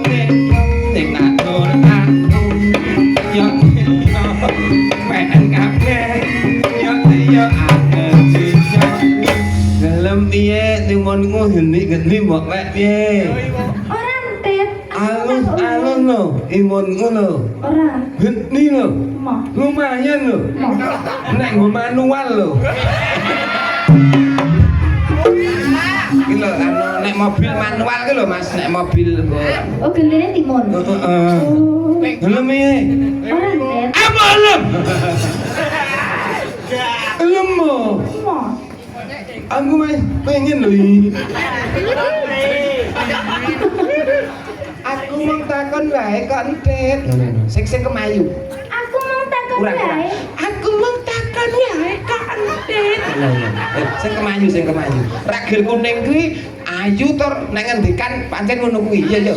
nek ning nak nur aku yo pengen kabeh yo aku dalam piye timunku geni mbok lek piye ora entet alus lho imunku lho ora geni lho mah lumayan lho nek nggo manual lho iki lho nek mobil manual ki lho Mas nek mobil oh gendene timun heeh lho piye ora entet apa lho lho mah aku pengen lho iki aku mau takon wae kok entet sing kemayu aku mau takon wae aku mau takon wae kok entet sing kemayu ragil kuning kuwi ayu tur nek ngendikan pancen ngono kuwi iya yo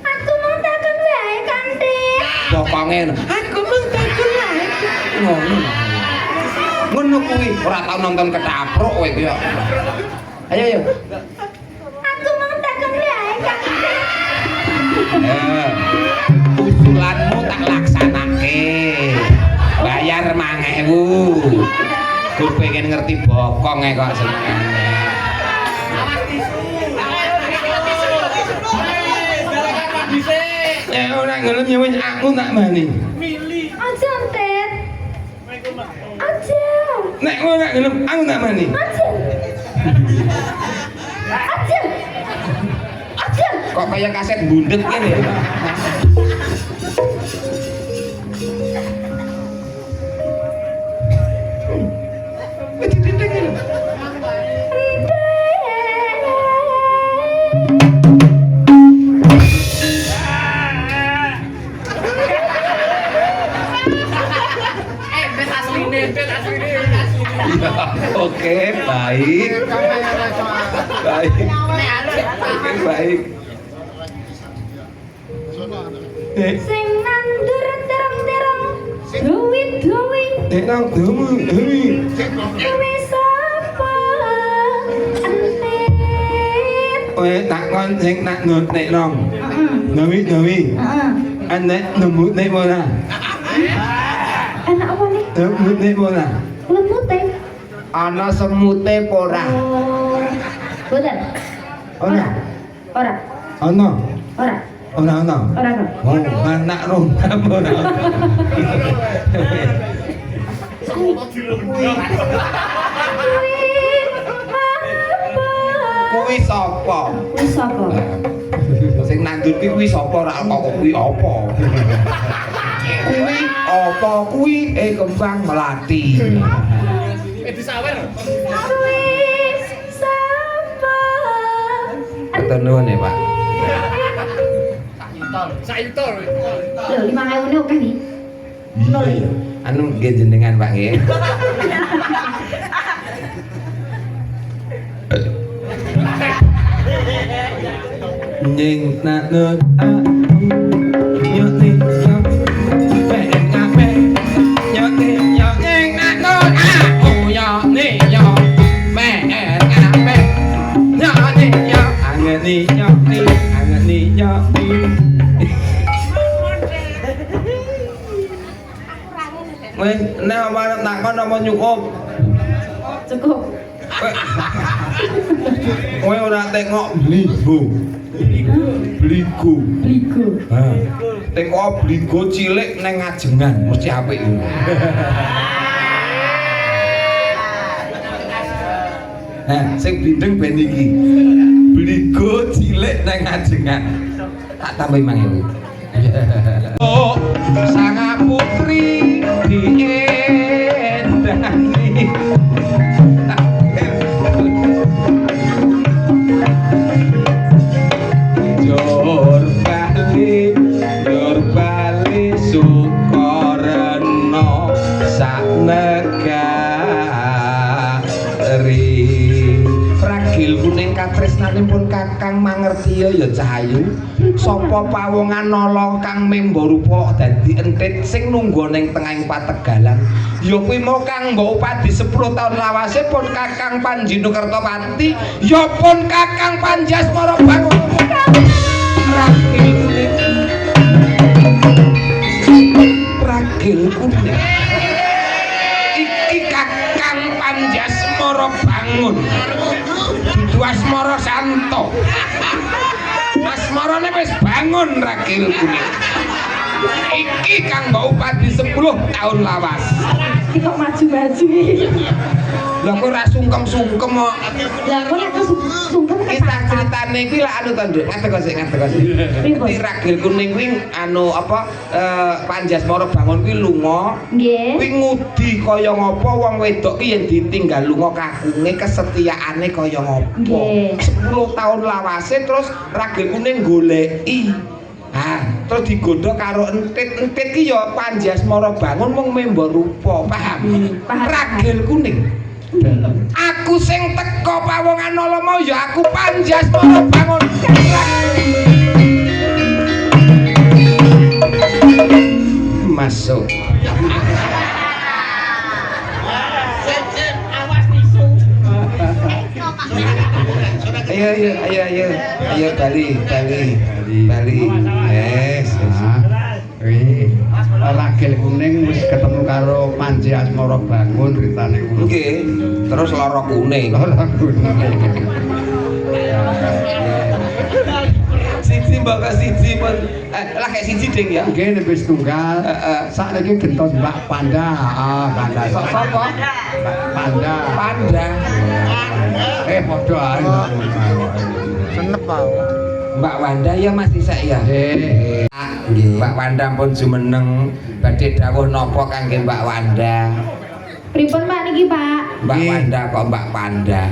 aku mau takon wae kok entet pokoke aku mau takon wae ngono kuwi ora tau nonton ketapruk kowe kuwi ayo aku mau takon wae kok entet usulanmu tak laksanake bayar 5.000 gue pengen ngerti bokong kok senengane ya orang ngelem ya wis aku tak mani aja entet aja nek ora ngelem aku tak mani aja aja aja kok kayak kaset bundet gini Oke, baik. Oke, baik. sing nandur terang-terang duit Nang demi. duwe sapa entet Oke, takon sing nak nek nong. Demi. heeh Anek nemu nek mana? enak apa nih Nemu nek mana? lemut teh Ana semute ora? oh boten Ora. ora Ana. ora Ora. ora Oh, anak rom ora. Kuwi sapa? wis sapa Sing nandur kuwi sapa ra kok kuwi apa? Kuwi apa kuwi kembang melati. wis sapa Matur nuwun ya, Pak. lho 5.000 ini oke nih Iya. Anu nggih jenengan, Pak nggih. Nying nak nur yo ni yo pengen kabeh yo ni yo nying nak nur yo ni yo pengen kabeh yo ni yo angen ni yo wes nek apa takon apa nyukup cukup kowe ora tengok bligo bligo tengok bligo cilik neng ngajengan mesti apik iku sing blindeng ben iki bligo cilik neng ngajengan tak tambahi 5.000 oh sang putri diendani Jor bali Sukarno sak negari ragil kuning katresnanipun kakang mangertiya ya Cahayu sapa pawongan nala kang memba rupa dadi entit sing lungguh ning tengahing pategalan ya kuwi mau kang mbok upadi 10 taun lawase pun kakang Panji Kertopati ya pun kakang Panjasmara bangun Ragil kuning. Iki Kakang Panjasmara bangun. Dudu Asmara Santo. Asmarane wis bangun Ragil kuning. Iki kang mbok upadi 10 tahun lawas. Iki kok maju-maju iki. Lah kok ora sungkem-sungkem kok. Lah kok nek sungkem Kisah ceritane kuwi lak anu to, Nduk. Ngadeg sik. Di Ragil kuning kuwi anu apa Panjasmara bangun kuwi lunga. Nggih. Kuwi ngudi kaya ngapa wong wedok ki yen ditinggal lunga kakunge kesetiaane kaya ngapa. Nggih. 10 tahun lawase terus Ragil kuning goleki. Terus digodhog karo entit ki ya Panjasmara bangun mung memba rupa, paham? Paham. Ragil kuning. Aku sing teko pawongan ala mau ya aku Panjasmara bangun. Masuk. Ayo Bali. Yes. Ragil kuning wis ketemu karo Panji Asmara bangun ceritane ngono. Nggih, terus lara kuning. Lara kuning. Siji mbak siji pun lah kayak siji ding ya. Nggih nek wis tunggal. Sakniki gentos Mbak Panda. Panda. Sapa? Panda. Panda. Padha ae. Senep aku. Mbak Wanda ya Mas Isa ya. Nggih. Mbak Wanda pun jumeneng badhe dawuh napa kangge Mbak Wanda. Pripun Pak niki, Pak? Mbak Wanda kok Mbak Panda.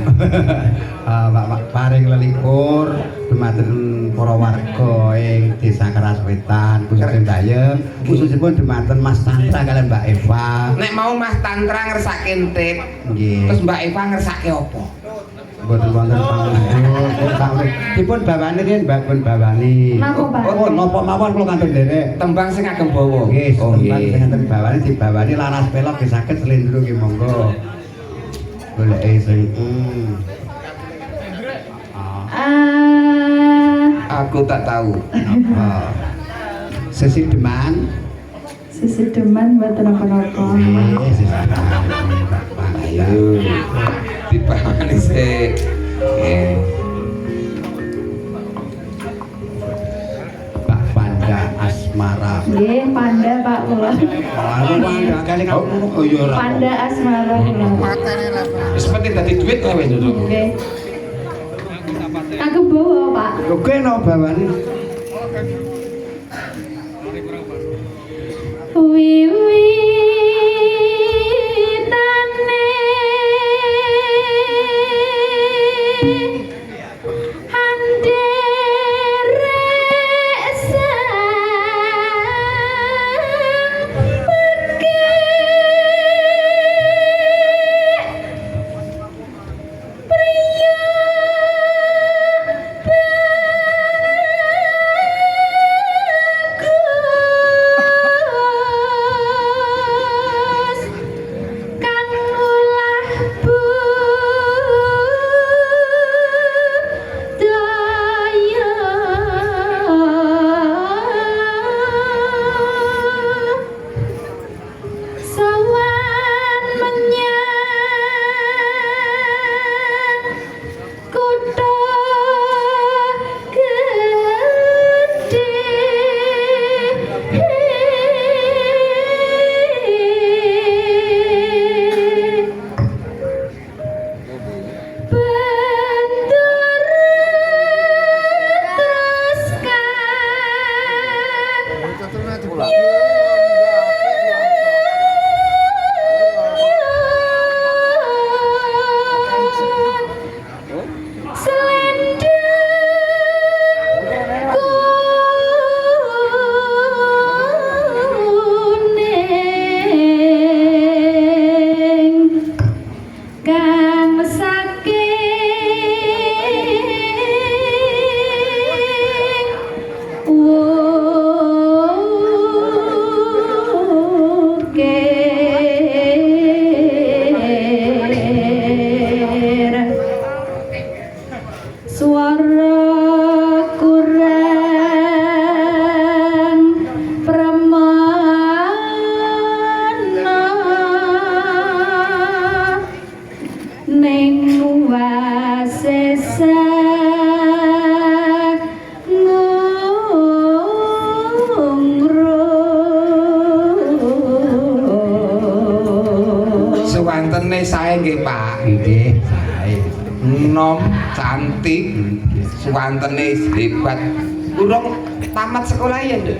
Pak paring lelikur dumateng para warga ing Desa Karaswetan khususipun Dayem, khususipun dumateng Mas Tantra kalian Mbak Eva. Nek mau Mas Tantra ngersake entit, Nggih. terus Mbak Eva ngersake apa? Mboten wonten panggung. Dipun bawani nggih Mbak pun bawani. Napa, Pak? Oh, napa mawon kula kantun derek. Tembang sing ageng bawa. Nggih, Oh tembang sing nggih. enten bawani dibawani laras pelok nggih saged slendro nggih monggo. Goleki sing Aku tak tahu. Sesi Deman. Sisi deman mboten napa-napa. Nggih, sesi Deman. Ayo. Dipahami sik. Pak Panda Asmara. Nggih, Panda Pak kula. Panda kali kamu oh iya ora. Panda Asmara kula. Materi lah. Wis penting dadi duit kowe wis duduk. Nggih. Aku bawa, Pak. Oke no bawani. Wiwitane anderek sang pergi priya Nggih, sae. Nom cantik suwantene hebat. Urung tamat sekolah ya, Nduk?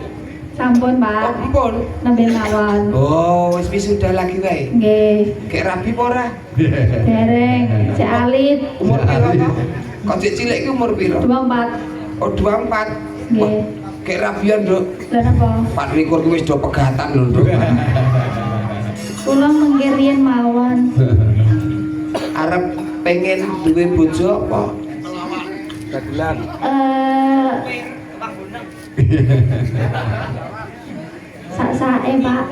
Sampun, Oh, Pak. ampun. Nembe mawon. Oh, wis wisuda lagi wae. Nggih. Kayak rabi apa ora? Dereng, cek alit. Umur piro to? Kok cek cilik iki umur piro? 24. Oh, 24. Nggih. Kayak rabian, Nduk. Lha napa? 24 ku wis do pegatan lho, Nduk. Kula mengke riyen mawon. Arep pengen duwe bojo apa? Sak-sake, Pak.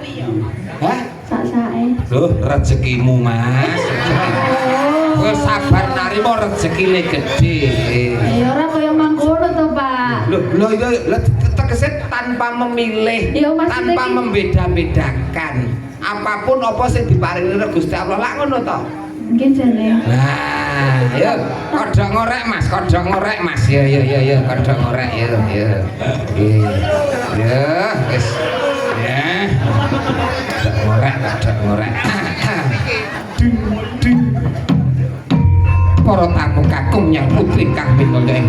Hah? Sak-sake. Loh, rezekimu, Mas. Oh. Kowe sabar narima rezekine gedhe. Ya ora kaya mangkono to, Pak. Loh iya tegese tanpa memilih, Ya, Mas, tanpa iki- membeda-bedakan. Apapun apa sing diparingi Gusti Allah lak ngono to. Nggih jane. Nah, ya kodhok ngorek Mas, kodhok ngorek Mas. Ya, kodhok ngorek ya. Nggih. Ya, wis. Ya. Kodhok ngorek. Para tamu kakung yang putri kang binolya ing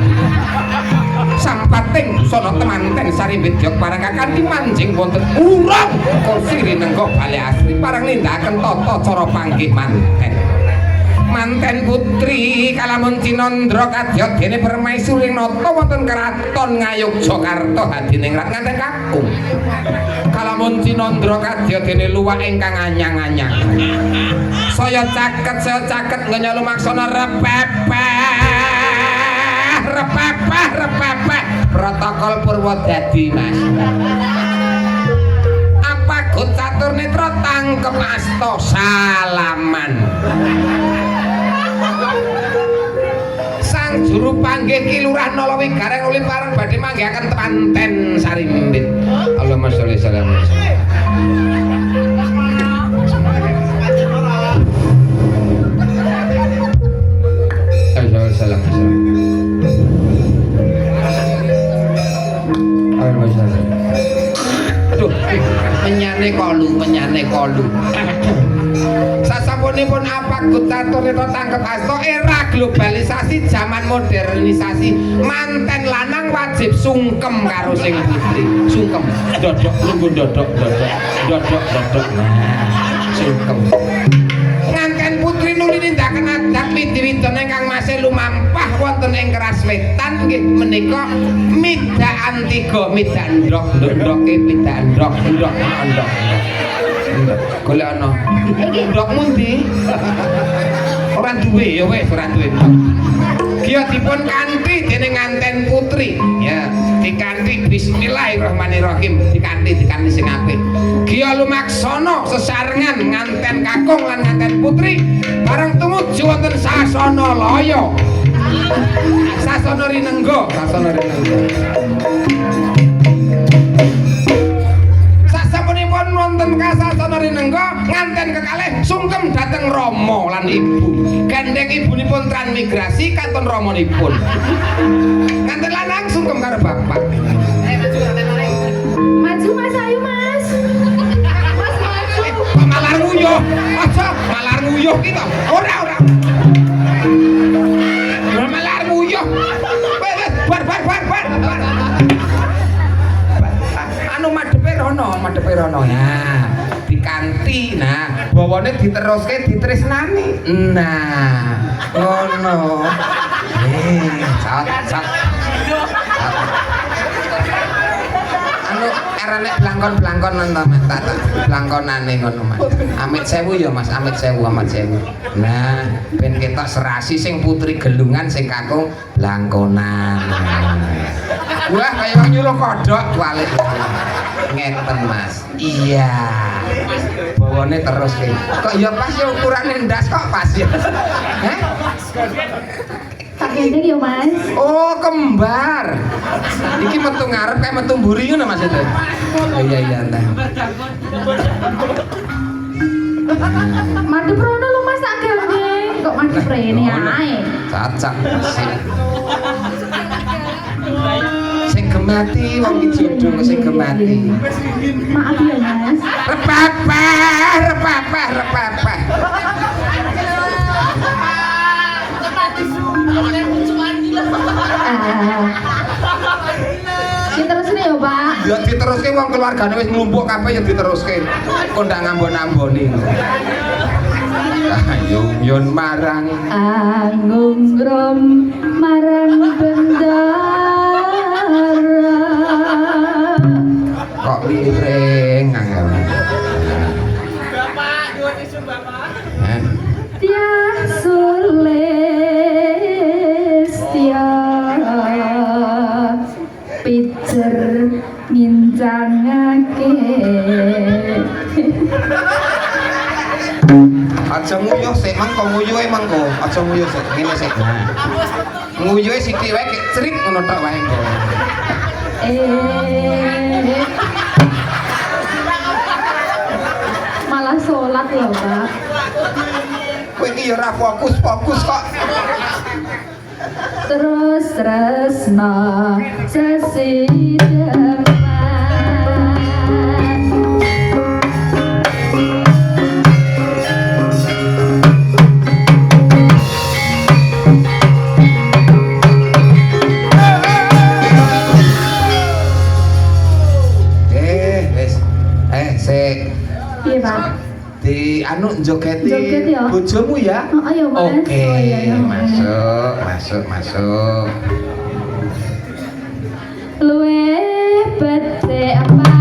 sampating busana temanten sari bedyok parang kakanthi manjing wonten urang kursi rinengga bali asri parang nindakaken tata cara panggih manten putri kalamun Cinandra kadya dene permaisuri nata wonten kraton Ngayogyakarta hadining rat nganten kakung kalamun Cinandra kadya dene luwak ingkang anyang-anyang saya caket ngenya lumaksana repepeh protokol Purwodadi Mas apa gut catur netra tangkep asta salaman sang juru panggih Ki Lurah Nalawi Gareng uli pareng badhe manggihaken temanten Sarimbit Allahumma sholli salam Aduh, menyane kolu. Sasampunipun apa Gutatur Neta tangkep asta era globalisasi zaman modernisasi manten lanang wajib sungkem karo sing putri. Sungkem, dodok lungguh dodok. Nah, sungkem. Ngangken putri nuli nindakan adat widi-widana ingkang masih lumampah wonten ing keras wetan nggih menika midaan tiga midaan ndok-ndoke midaan ndok golek ana ndok mundi ora duwe ya wis ora duwe Giya dipun kanthi dening nganten putri ya dikanthi bismillahirrahmanirrahim dikanthi sing apik giya lumaksana sesarengan nganten kakung lan nganten putri bareng tumuju wonten sasana laya sasana rinengga sasampunipun wonten kasasana rinengga nganten kekalih sungkem dhateng Rama lan ibu gandeng ibunipun transmigrasi kanton ramanipun nganten lanang sungkem karo bapak Maju Mas, ayo Mas. Mas maju. kok malar nguyuh aja malar nguyuh ki to ora malar nguyuh bar anu madhepe rono ya dikanthi nah bawane diteruske ditresnani nah ngono cocok anu arane blangkon-blangkon nonton tak blangkonane ngono Mas amit sewu ya Mas amit sewu nah ben ketok serasi sing putri gelungan sing kakung blangkonan wah kaya wong nyuluh kodhok kualik ngeten Mas iya bawane terus kok ya pas ya ukurane ndas kok pas ya heh Tak gendeng ya Mas. oh kembar iki metu ngarep kayak metu mburi ngono Mas itu iya teh Madhep rono lho Mas tak gendeng. Kok madhep rene ae. cacak sing gemati wong iki jodoh sing gemati Maaf ya Mas. repepeh Diterusne ya, Pak. Ya diteruske wong keluargane wis nglumpuk kabeh ya diteruske. Kok ndak ngambon-amboni. Ayung yun marang Anggung rom marang bendara. kok liring angel. Bapak, dua tisu Bapak. Tiah Sulestia pijer ngincangake. Aja nguyuh sik mangko nguyuhe mangko. Aja nguyuh sik ngene sik. Nah. Nguyuhe sithik wae kek cerik ngono tok wae engko. Malah sholat loh, Pak. Kowe iki ya ora fokus kok. Terus tresno sesideman. Sik. Piye, Pak? Di anu jogeti Joget ya? bojomu ya? Oh, ayo, Mas. Oke, Oh, iya, iya. masuk. Luwe bete apa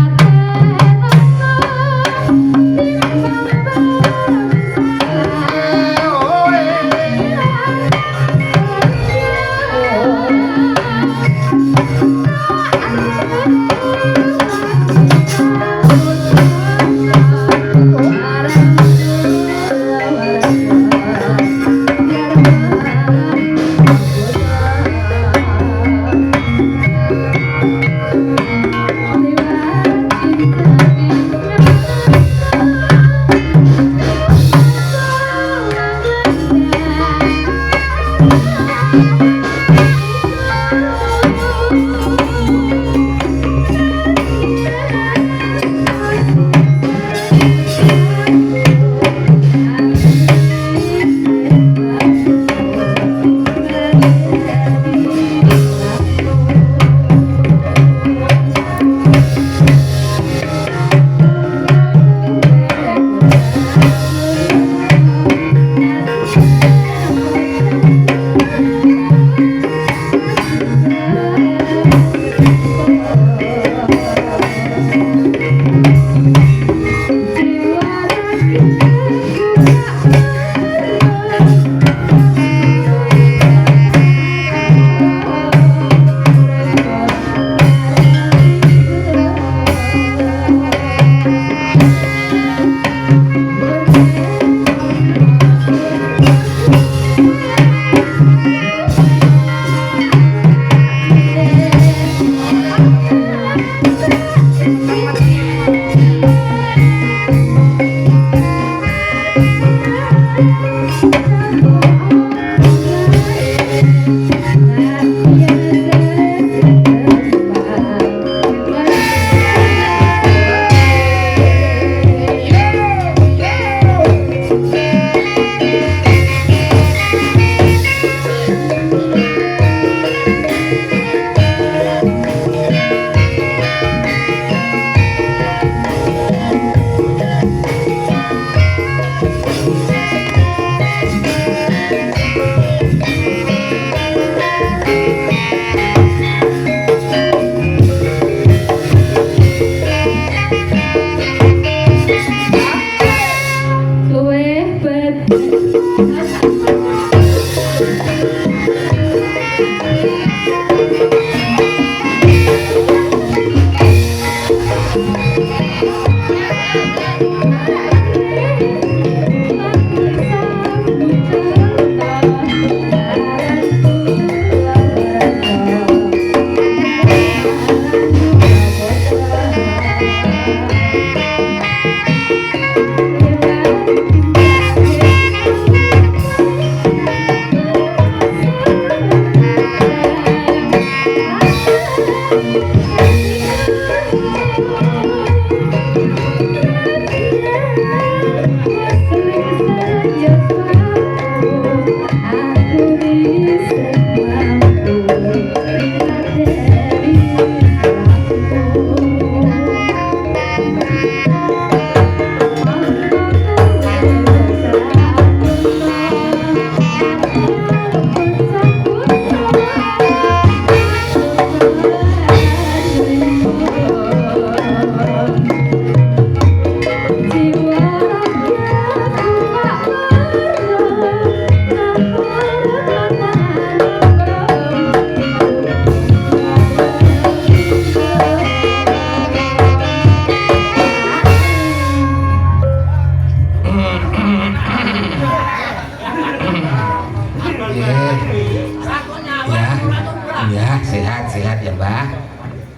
Aku bisa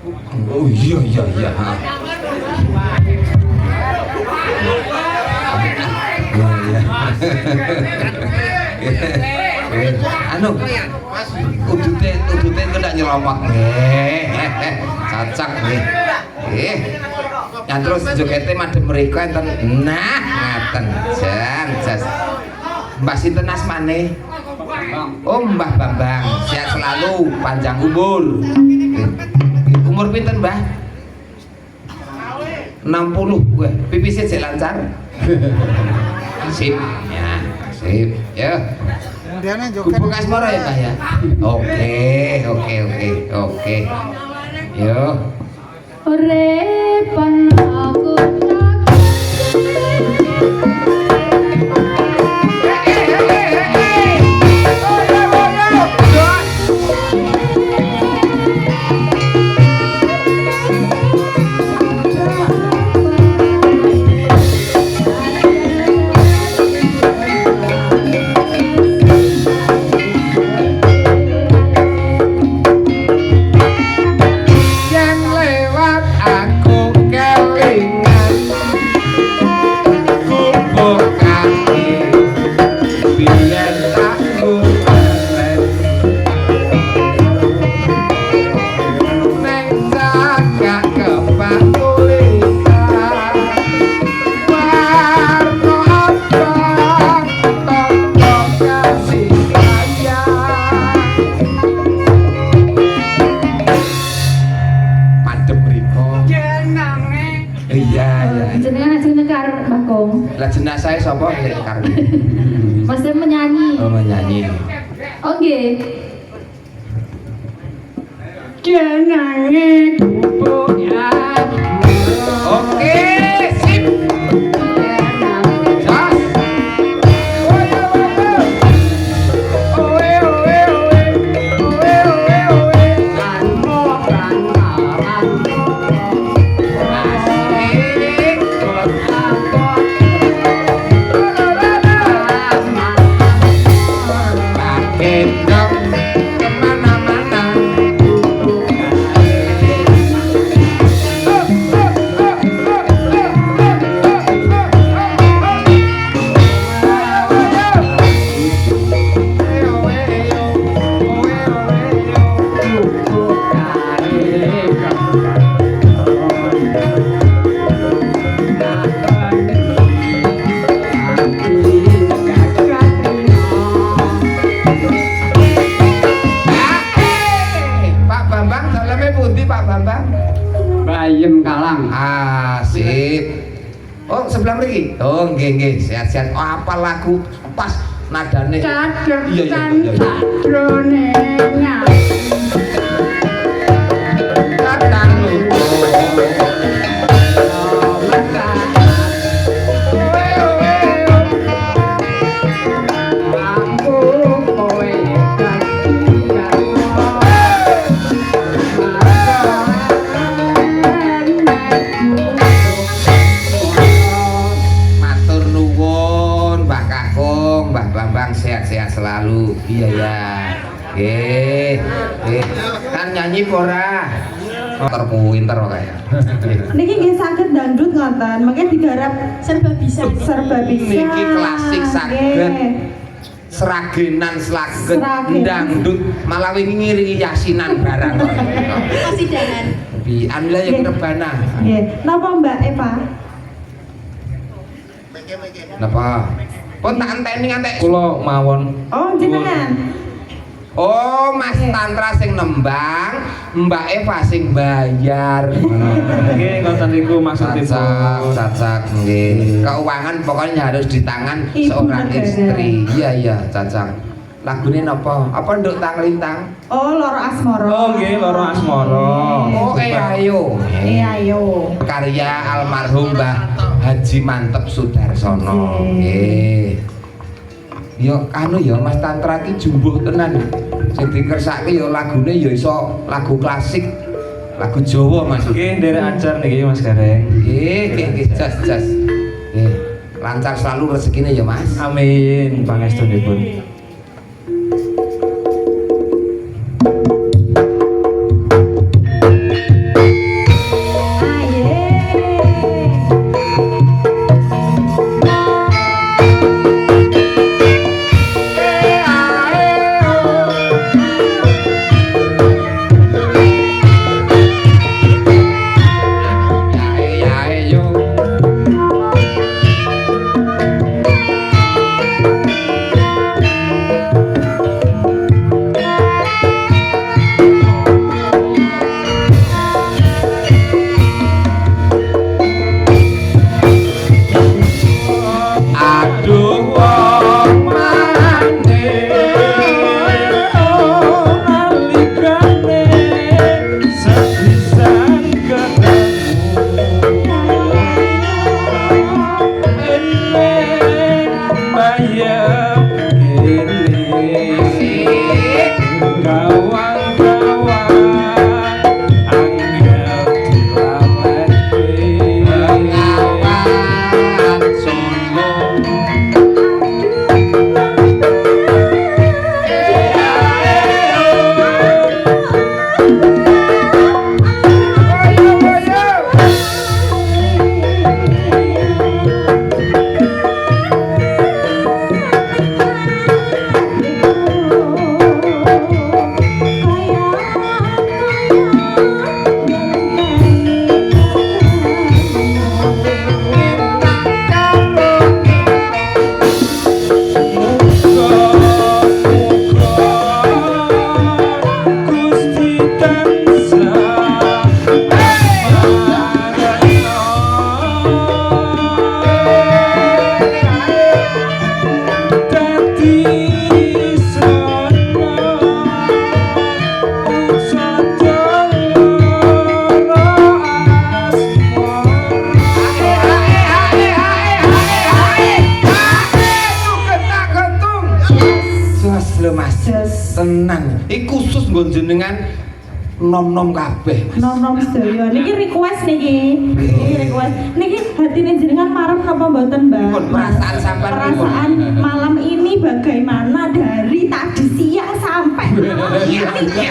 Oh iya iya iya. Anu, udute kena nyelomok cacak nih. Yang terus jogete madem mriko enten. Nah, ngaten. Jan, jas. Mbah sinten asmane? Oh, Mbah Bambang. Sehat selalu, panjang umur. Umur pinten, Mbah? 60. Wah, pipisnya jek lancar. Sip. Ya, sip. Ya. Diane joget. Gubuk asmara ya, Mbah ya? Oke. Yo. Urepan aku lah jenazah sapa nek karep. Masih menyanyi. Oh menyanyi. Oke. Jenenge gubuk ya. Oke, sip. Jas. Bayem Kalang. Sip. Oh, sebelah mriki. Oh, nggih. Sehat-sehat. Oh, apa lagu pas nadane? Iya. Sadrone Kadang lupa. Sehat-sehat selalu. Iya ya. Kan nyanyi pora. Pinter kaya. Niki nggih saged dangdut ngoten, mangke digarap serba bisa. Niki klasik saged. Seragenan slaget dangdut malah wingi ngiringi yasinan barang kok. Kasidanan. Pian lah yang rebana. Nggih. Napa Mbak Eva? Napa? Pun tak enteni ngantek kula mawon. Oh, jenengan. Oh, Mas Tantra sing nembang, Mbak Eva sing bayar. Nggih, ngoten niku maksudipun. Cacak nggih. Keuangan pokoknya harus di tangan seorang istri. Iya, cacak. Lagune napa? Apa nduk tang-lintang? Oh, Loro Asmara. Oh, nggih, Loro Asmara. Oh, ayo. Ayo. Karya almarhum Mbah Haji Mantep Sudarsono. Nggih. Yo anu ya Mas Tantra ki jumbuh tenan. Sing dikersake ya lagune ya iso lagu klasik, lagu Jawa Mas. Nggih, nderek ajar niki Mas Gareng. Nggih, jas. Nggih. Lancar selalu rezekine ya Mas. Amin, pangestunipun. nggon jenengan nom-nom kabeh. Mas. Nom-nom sedaya. Niki request niki. Niki request. Niki hatine jenengan marem napa mboten, Mbak? Pun perasaan sampean pripun? Perasaan malam ini bagaimana dari tadi siang sampai malam ini?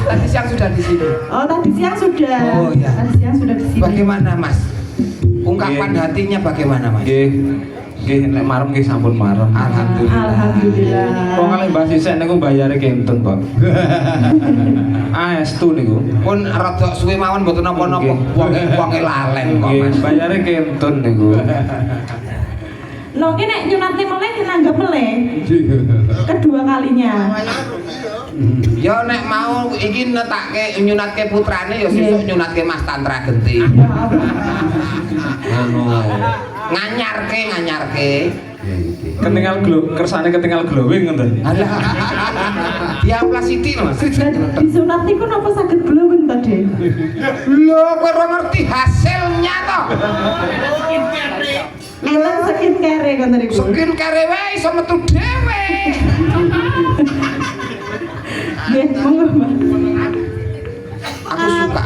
Tadi siang sudah di sini. Oh, tadi siang sudah. Oh, iya. Tadi siang sudah di sini. Bagaimana, Mas? Ungkapan Nggih. hatinya bagaimana, Mas? Nggih. Nggih nek marem nggih sampun marem. Alhamdulillah. Alhamdulillah. Wong kali Mbah Sisek niku bayare kenten, Pak. Estu niku. Pun rada suwe mawon mboten napa-napa. Nggih. Wonge lalen kok, Nggih, Mas. bayare kenten niku. No, ki nek nyunatne meleh nanggap meleh. Kedua kalinya. Ya nek mau iki netake nyunatke putrane ya sesuk nyunatke Mas Tantra Genti. Ya Allah. Ngono. Nganyarke. Ketinggal kersane ketinggal glowing ngoten. Alah. Diamplas sithik Mas. Disunat niku napa saged glowing tadi? Lho, kowe ora ngerti hasilnya to. Eleng skincare ngoten niku. Skin kare wae iso metu dhewe. Nggih, monggo, Mbak. Aku suka.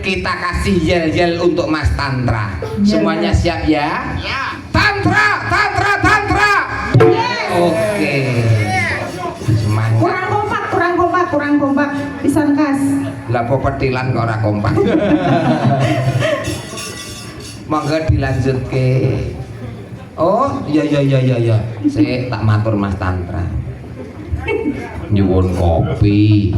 Kita kasih yel-yel untuk Mas Tantra. Semuanya siap ya? Tantra. Oke. Semangat. Kurang kompak. Pisan kas. Lah popetilan kok ora kompak. Monggo dilanjutke. Oh, iya. Saya tak matur Mas Tantra. Nyuwun kopi.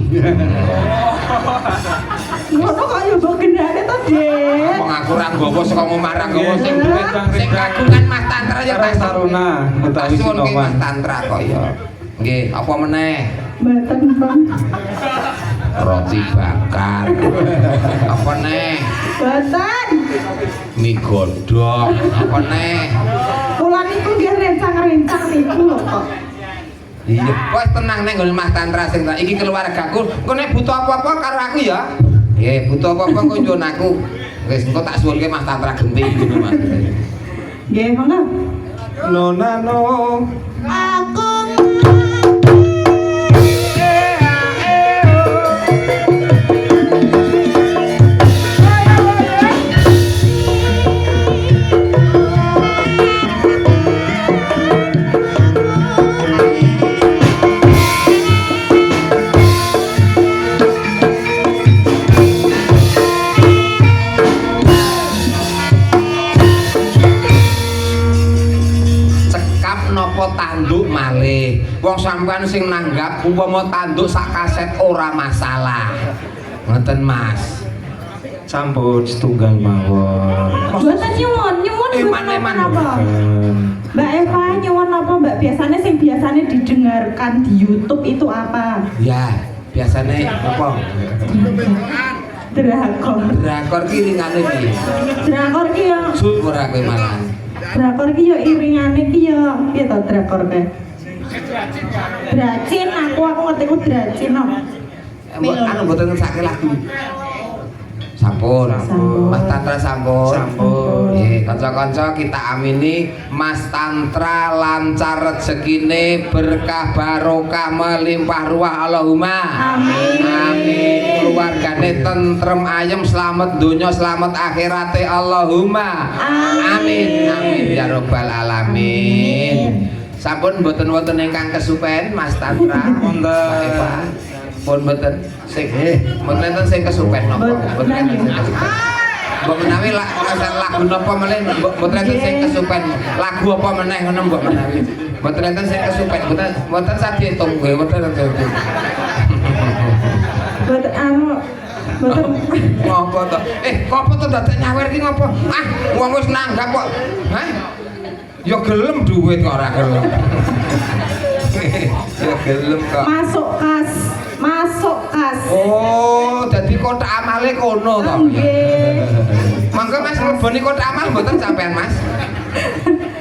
Ngono kok ya mbok gendane to, Dik. Wong aku ora nggawa saka marang nggawa sing duwe sing kagungan Mas Tantra ya Mas Taruna, utawi Suwun ki Mas Sinoman. Tantra kok ya. Nggih, apa meneh? Mboten, Bang. Roti bakar. Apa neh? Mboten. Mie godhog. Apa neh? Kula niku nggih rencang-rencang niku lho kok. Iya, wis tenang neng nggon Mas Tantra sing iki keluargaku. Engko nek butuh apa-apa karo aku ya. Nggih, butuh apa-apa kok nyuwun aku. Wis engko tak suwunke Mas Tantra Genti ngono Mas. Nggih, monggo. Nona no. Aku Wong sampean sing nanggap umpama tanduk sak kaset ora masalah. Ngoten Mas. Sampun setunggal mawon. Buatan nyuwun Eman-eman. apa? Mbak Eva nyuwun apa Mbak? Biasanya sing biasanya didengarkan di YouTube itu apa? Ya, biasanya apa? Drakor. Drakor ki ringane piye? Drakor ki ya. Syukur aku malah. Drakor ki ya iringane ki ya. Piye to drakor ke? Dracin aku ngerti ku dracin no. Anu mboten ngesake lagu. Sampun. Sampun. Mas Tantra sampun. Sampun. Nggih, kanca-kanca kita amini Mas Tantra lancar rezekine, berkah barokah melimpah ruah Allahumma. Amin. Amin. Keluargane tentrem ayem selamat donya selamat akhirate Allahumma. Amin. Amin ya rabbal alamin. Sampun mboten wonten ingkang kesupen Mas Tantra. Wonten. Pun mboten sing mboten enten sing kesupen napa? Mboten enten sing kesupen. Mbok menawi lagu napa meneh mboten enten sing kesupen. Lagu apa meneh ngono mbok menawi. Mboten enten sing kesupen. Mboten sadhe hitung nggih, mboten enten. Mboten mboten Ngopo to? Kopo to dadak nyawer ki ngopo? Ah, wong wis nanggap kok. Hah? Ya gelem duit kok ora gelem. Ya gelem kok. Masuk kas. Oh, jadi kotak amale kono to. Nggih. Mangga Mas mleboni kotak amal mboten sampean Mas?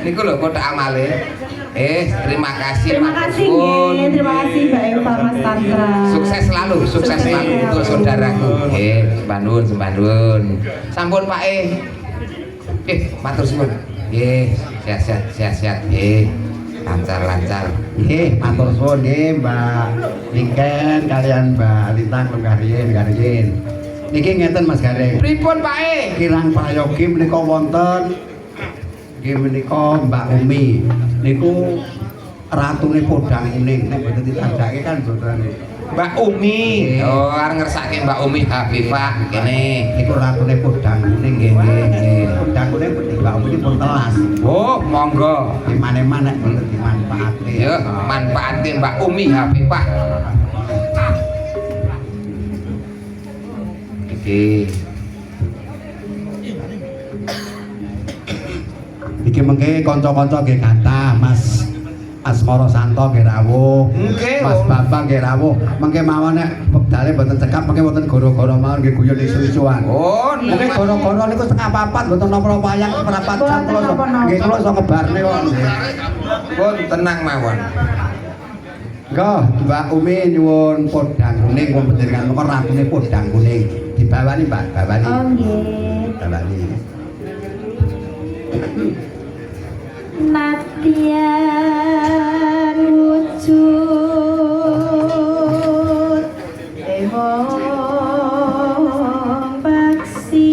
Niku lho kotak amale. Terima kasih. Terima kasih nggih. Terima kasih Mbak Eva Mas Tantra. Sukses selalu untuk saudaraku. Sembah nuwun. Sampun Pak matur suwun. Sehat-sehat. Lancar. Nggih, matur suwun nggih Mbak Ringken kalian Mbak Lintang Garien. Niki ngeten Mas Gareng. Pripun Pak Kirang prayogi menika wonten nggih menika Mbak Umi. Niku ratune podang kuning nek mboten ditajake kan mboten. Mbak Umi. Oh, arep ngersake Mbak Umi Habibah kene. Niku ratune podang kuning nggih. Podang kuning Mbak Umi pun telas. Oh, monggo. Dimane-mane nek mboten dimanfaatke. Ya, manfaate Mbak Umi Habibah. Iki mengke kanca-kanca nggih kathah Mas Asmara Santo nggih rawuh. Nggih. Mas Bambang nggih rawuh. Mengke mawon nek wektale mboten cekap mengke wonten goro-goro mawon nggih guyon isu-isuan. Oh, Mungkin goro-goro niku setengah papat mboten napa wayang perapat jam kula nggih kula iso ngebarne kok. Pun tenang mawon. Nggih, Mbak Umi nyuwun podang kuning wong panjenengan mengko ratune podang kuning. Dibawani Mbak, bawani. Oh nggih. Bawani. Natian wujud Wong baksi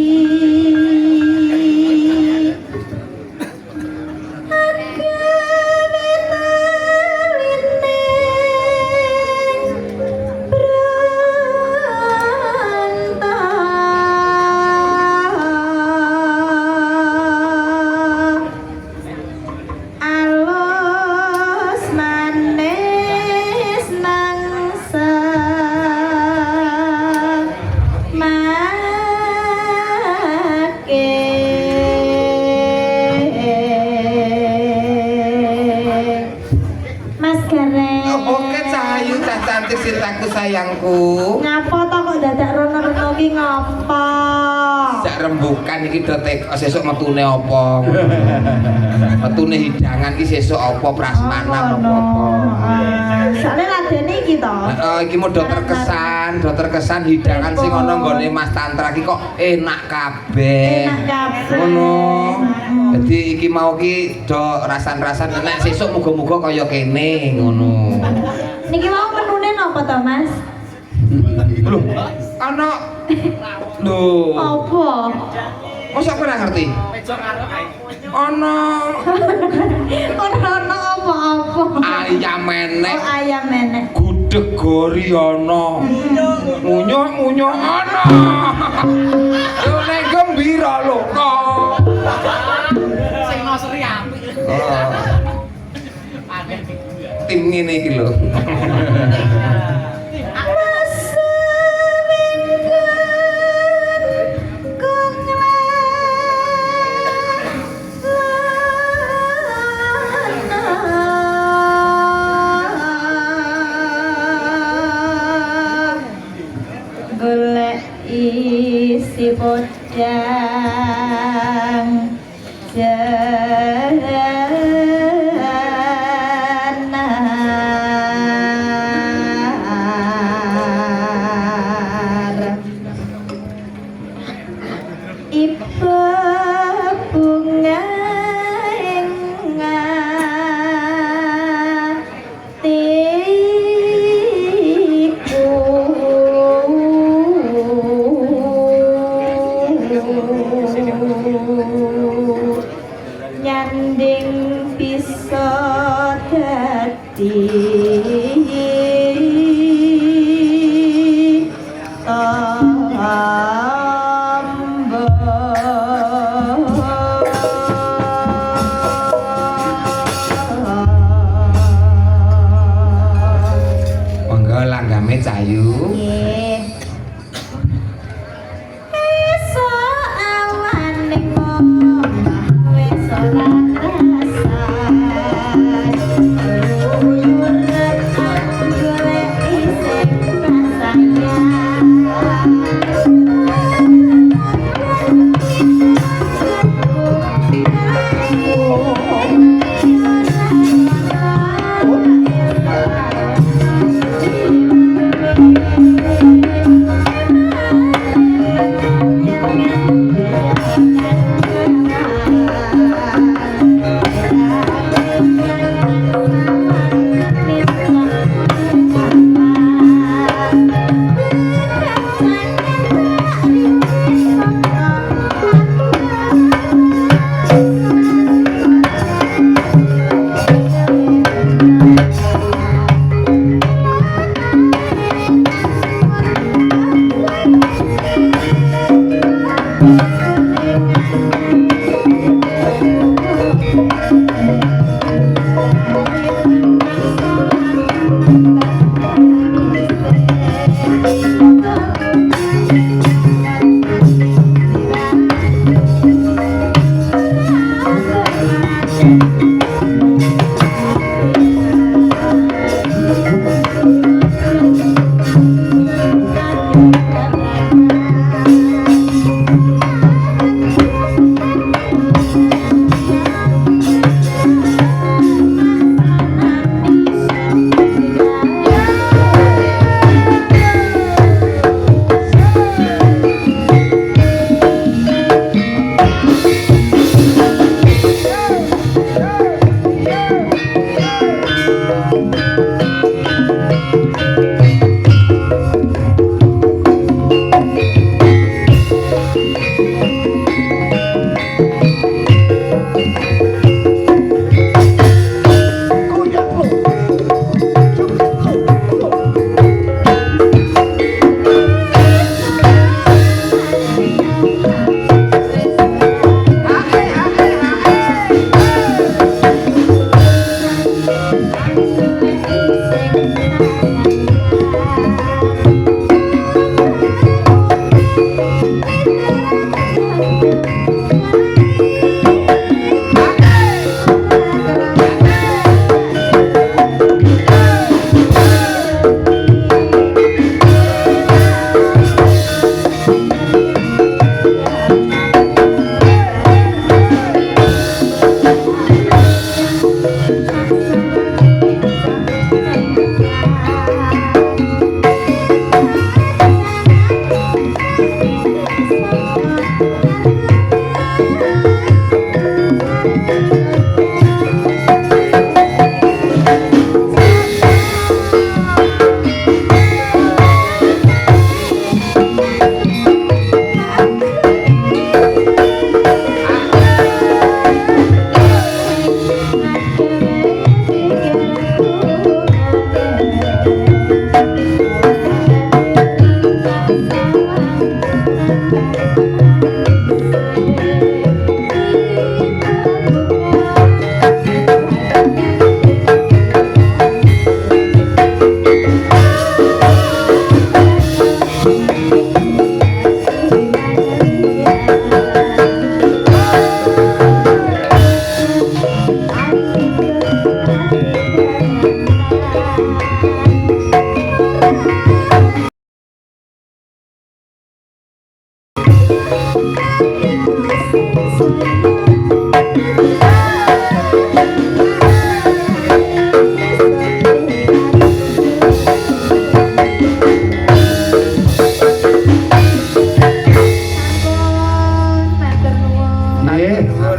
Cintaku sayangku. Ngapa to kok dadak rono-rono ki ngapa? Jak rembukan iki do sesuk metune apa? Metune hidangan ki sesuk apa prasmanan apa? Soale ladene iki to. Heeh, iki mau do terkesan hidangan sing ana nggone Mas Tantra ki kok enak kabeh. Enak kabeh. Ngono. Dadi iki mau ki do rasan-rasan nek sesuk muga-muga kaya kene ngono. Niki mau menune napa to, Mas? Lho, ana lho. Apa? Mosok kowe ora ngerti? Ana Ono apa-apa. ayam menek. Oh, ayam menek. Gudeg gori ana. Munyuk ana. Yo nek gembira lho kok. Sing nosri apik. tim ngene iki lho. Golek isi podang janar ibu bunga nyanding bisa dadi tombo Monggo langgame Cayu. nggih esuk awan ning omah wis ora krasan uyur aku golek isih rasanya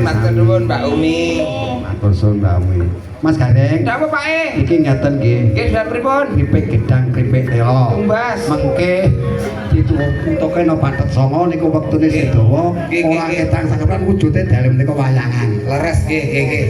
Matur nuwun Mbak Umi. Matur suwun Mbak Umi. Mas Gareng. Napa Pak E? Iki ngeten nggih. Nggih sudah pripun? Kripik gedang kripik tela. Tumbas. Mengke ditutuke no patet songo niku wektune sedawa. Nggih, nggih, Ora nggih. ketang sakepan wujude dalem niku wayangan. Leres nggih nggih nggih.